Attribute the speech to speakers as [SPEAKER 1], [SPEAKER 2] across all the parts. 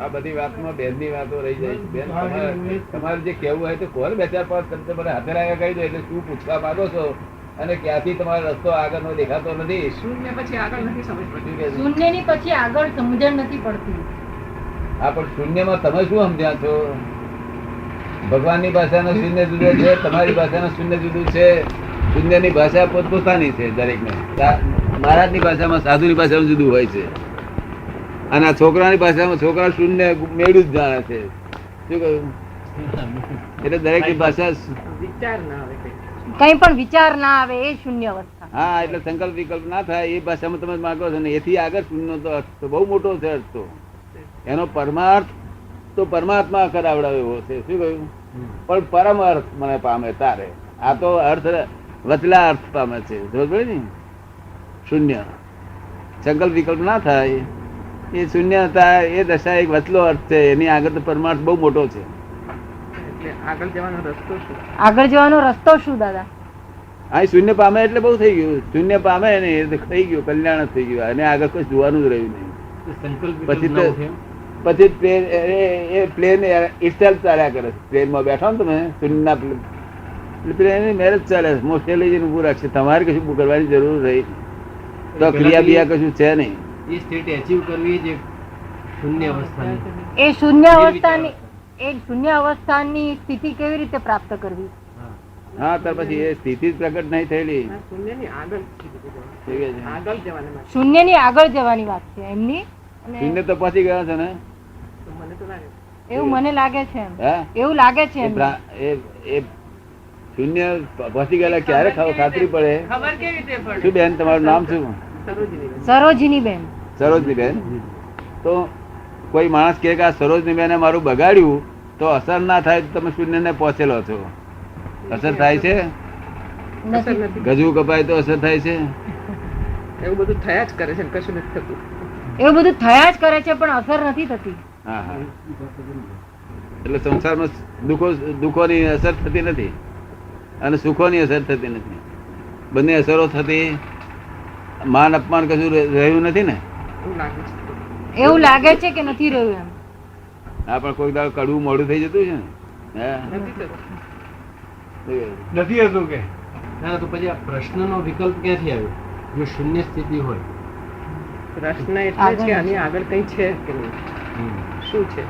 [SPEAKER 1] આ બધી વાતમાં બેનની વાતો રહી જાય છે. બેન તમારે જે કેવું હોય તો કોણ બે ચાર પાંચ શબ્દ મને હાથે લાગ્યા કહી દો એટલે શું પૂછવા માંગો છો અને ક્યાંથી તમારો રસ્તો આગળનો દેખાતો નથી.
[SPEAKER 2] શૂન્ય પછી આગળ નથી સમજ પડતી.
[SPEAKER 3] શૂન્યની પછી આગળ સમજણ નથી પડતી.
[SPEAKER 1] હા, પણ શૂન્યમાં તમે શું સમજ્યા છો? ભગવાનની ભાષાનો શૂન્ય જુદો છે, તમારી ભાષાનું શૂન્ય જુદું છે. શૂન્યની ભાષા પોતપોતાની છે દરેકને. મહારાજની ભાષામાં, સાધુની ભાષામાં જુદું હોય છે. અને આ છોકરાની ભાષામાં છોકરા શૂન્ય મેળું જ જાણે છે. શું કહ્યું? એટલે દરેકની ભાષા
[SPEAKER 2] વિચાર ના આવે
[SPEAKER 3] કઈ પણ વિચાર ના આવે એ શૂન્ય અવસ્થા.
[SPEAKER 1] હા, એટલે સંકલ્પ વિકલ્પ ના થાય એ ભાષામાં તમે માંગો છો ને એથી આગળ શૂન્ય તો અર્થ તો બહુ મોટો છે. અર્થ તો એનો પરમાર્થ તો પરમાત્મા કરાવડાવ્યો એવો છે. શું કહ્યું? પણ પરમ અર્થ મને પામે તારે. આ તો અર્થ વચલા અર્થ પામે છે. સમજ ને? શૂન્ય સંકલ્પ વિકલ્પ ના થાય એ શૂન્યતા એ દશા એક વચલો અર્થ છે. એની આગળ તો પરમાર્થ બહુ મોટો છે.
[SPEAKER 2] એટલે આગળ જવાનો રસ્તો શું?
[SPEAKER 3] આગળ જવાનો રસ્તો શું દાદા?
[SPEAKER 1] આ શૂન્ય પામે એટલે બહુ થઈ ગયું. શૂન્ય પામે ને એ થઈ ગયું, કલ્યાણ જ થઈ ગયું. અને આગળ કોઈ જોવાનું જ રહ્યું નહીં. પછી પ્લેન ઇટસેલ્ફ ચાલ્યા કરે. પ્લેનમાં બેઠા ને તમે શૂન્યના પ્લેન મેરેજ ચાલે. મોસ્ટલી જઈને ઉભું રાખશે. તમારે કશું કરવાની જરૂર રહી તો ક્રિયા બિયા કશું છે નહીં.
[SPEAKER 4] એ સ્ટેટ એચીવ કરવી છે શૂન્ય અવસ્થાની.
[SPEAKER 3] એ શૂન્ય અવસ્થાની સ્થિતિ કેવી રીતે પ્રાપ્ત કરવી?
[SPEAKER 1] હા, ત્યાર પછી એ સ્થિતિ જ પ્રગટ નહીં થયેલી.
[SPEAKER 2] શૂન્યની આગળ જવાની વાત.
[SPEAKER 3] શૂન્યની આગળ જવાની વાત છે એમની.
[SPEAKER 1] શૂન્ય તો પહોંચી ગયા છે ને.
[SPEAKER 2] મને તો લાગે
[SPEAKER 3] એવું મને લાગે છે.
[SPEAKER 1] હા,
[SPEAKER 3] એવું લાગે છે
[SPEAKER 1] એ શૂન્ય પહોંચી ગયેલા ક્યારે ખાતરી પડે?
[SPEAKER 2] ખબર કેવી રીતે પડે?
[SPEAKER 1] શું બેન તમારું નામ શું?
[SPEAKER 3] સરોજની બેન.
[SPEAKER 1] સરોજની બેન. તો કોઈ માણસ કહે કે આ સરોજની બેને મારું બગાડ્યું તો અસર ના થાય તો તમે શૂન્ય ને પહોંચેલો છો. અસર થાય છે? ગજુ કપાય તો અસર થાય છે?
[SPEAKER 2] એવું બધું થયા જ કરે છે, કશું નથી થતું.
[SPEAKER 3] એવું બધું થયા જ કરે છે પણ અસર નથી થતી.
[SPEAKER 1] હા હા, એટલે સંસારમાં દુઃખોની અસર થતી નથી અને સુખોની અસર થતી નથી. બંને અસરો થતી. માન અપમાન કશું રહ્યું નથી ને.
[SPEAKER 3] એવું લાગે છે કે નથી રહ્યું એમ.
[SPEAKER 1] હા, પણ કોઈ દાડો કડવું મોડું થઈ જતું છે ને.
[SPEAKER 4] નથી હતું કે ના, તો પછી આ પ્રશ્નનો વિકલ્પ ક્યાંથી આવ્યો જો શૂન્ય સ્થિતિ હોય?
[SPEAKER 2] પ્રશ્ન એટલે છે આની આગળ કઈ છે કે નહીં, શું છે?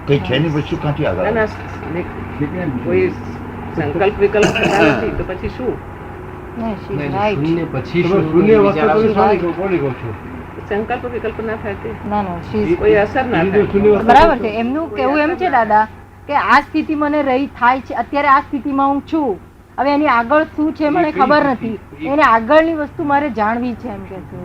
[SPEAKER 5] કઈ છે નહીં પછી ક્યાંથી આગળ?
[SPEAKER 2] કોઈ સંકલ્પ વિકલ્પ નથી તો પછી શું?
[SPEAKER 4] શૂન્ય પછી
[SPEAKER 2] સંકલ્પ વિકલ્પ ના થાય
[SPEAKER 3] ના,
[SPEAKER 2] કોઈ અસર ના થાય.
[SPEAKER 3] બરાબર છે. એમનું કેવું એમ છે દાદા કે આ સ્થિતિ મને રહી થાય છે અત્યારે, આ સ્થિતિમાં હું છું. હવે એની આગળ શું છે મને ખબર નથી. એને આગળની વસ્તુ મારે જાણવી છે એમ કે છે.